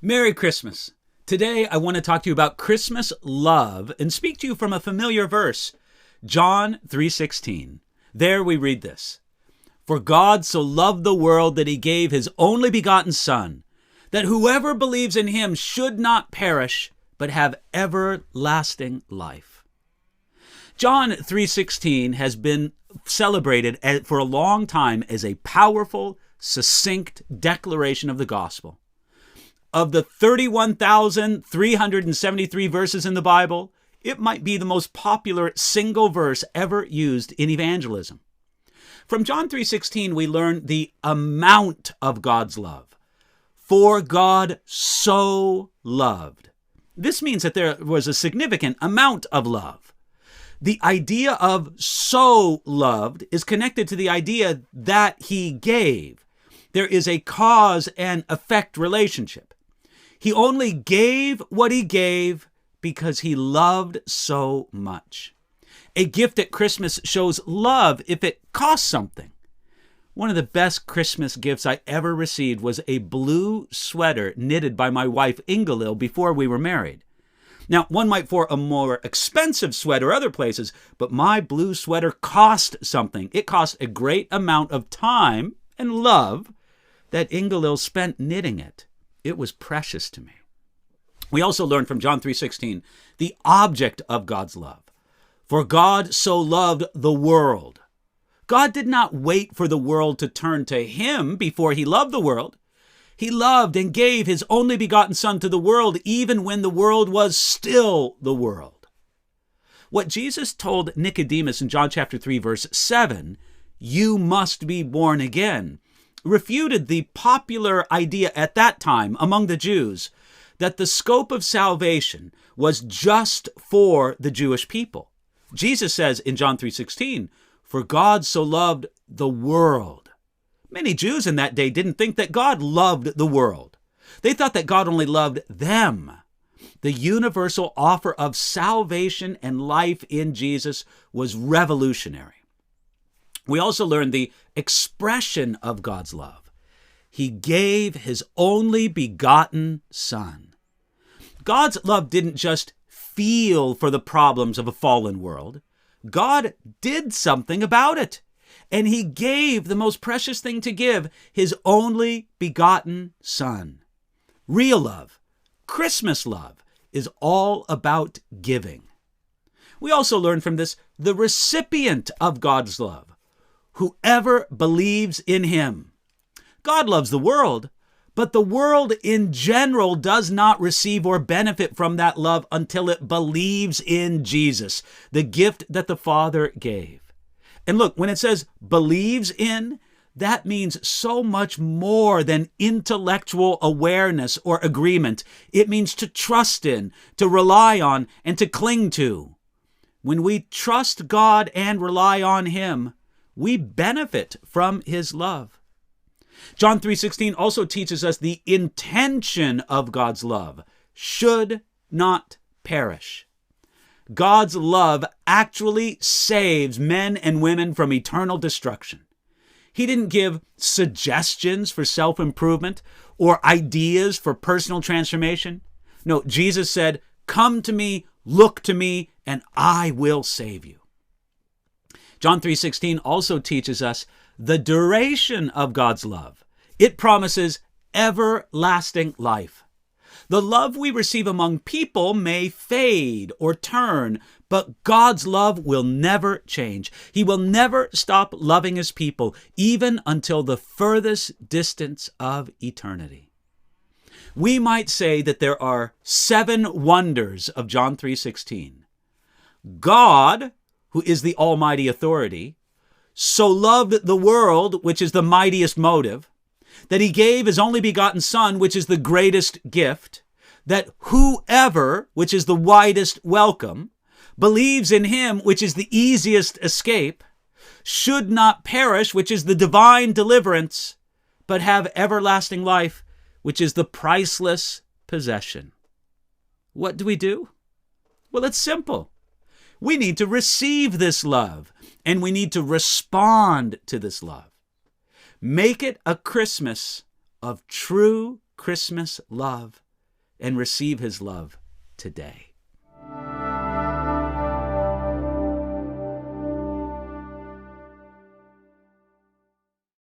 Merry Christmas. Today I want to talk to you about Christmas love and speak to you from a familiar verse, John 3:16. There we read this. For God so loved the world that he gave his only begotten Son, that whoever believes in him should not perish, but have everlasting life. John 3:16 has been celebrated for a long time as a powerful, succinct declaration of the gospel. Of the 31,373 verses in the Bible, it might be the most popular single verse ever used in evangelism. From John 3:16, we learn the amount of God's love. For God so loved. This means that there was a significant amount of love. The idea of so loved is connected to the idea that he gave. There is a cause and effect relationship. He only gave what he gave because he loved so much. A gift at Christmas shows love if it costs something. One of the best Christmas gifts I ever received was a blue sweater knitted by my wife Ingalil before we were married. Now, one might for a more expensive sweater other places, but my blue sweater cost something. It cost a great amount of time and love that Ingalil spent knitting it. It was precious to me. We also learn from John 3:16 the object of God's love. For God so loved the world. God did not wait for the world to turn to him before he loved the world. He loved and gave his only begotten Son to the world even when the world was still the world. What Jesus told Nicodemus in John chapter 3 verse 7, you must be born again, refuted the popular idea at that time among the Jews that the scope of salvation was just for the Jewish people. Jesus says in John 3:16, for God so loved the world. Many Jews in that day didn't think that God loved the world. They thought that God only loved them. The universal offer of salvation and life in Jesus was revolutionary. We also learn the expression of God's love. He gave his only begotten Son. God's love didn't just feel for the problems of a fallen world. God did something about it. And he gave the most precious thing to give, his only begotten Son. Real love, Christmas love, is all about giving. We also learn from this the recipient of God's love. Whoever believes in him. God loves the world, but the world in general does not receive or benefit from that love until it believes in Jesus, the gift that the Father gave. And look, when it says believes in, that means so much more than intellectual awareness or agreement. It means to trust in, to rely on, and to cling to. When we trust God and rely on him, we benefit from his love. John 3:16 also teaches us the intention of God's love should not perish. God's love actually saves men and women from eternal destruction. He didn't give suggestions for self-improvement or ideas for personal transformation. No, Jesus said, come to me, look to me, and I will save you. John 3:16 also teaches us the duration of God's love. It promises everlasting life. The love we receive among people may fade or turn, but God's love will never change. He will never stop loving his people, even until the furthest distance of eternity. We might say that there are 7 wonders of John 3:16. God, who is the almighty authority, so loved the world, which is the mightiest motive, that he gave his only begotten Son, which is the greatest gift, that whoever, which is the widest welcome, believes in him, which is the easiest escape, should not perish, which is the divine deliverance, but have everlasting life, which is the priceless possession. What do? Well, it's simple. We need to receive this love, and we need to respond to this love. Make it a Christmas of true Christmas love and receive his love today.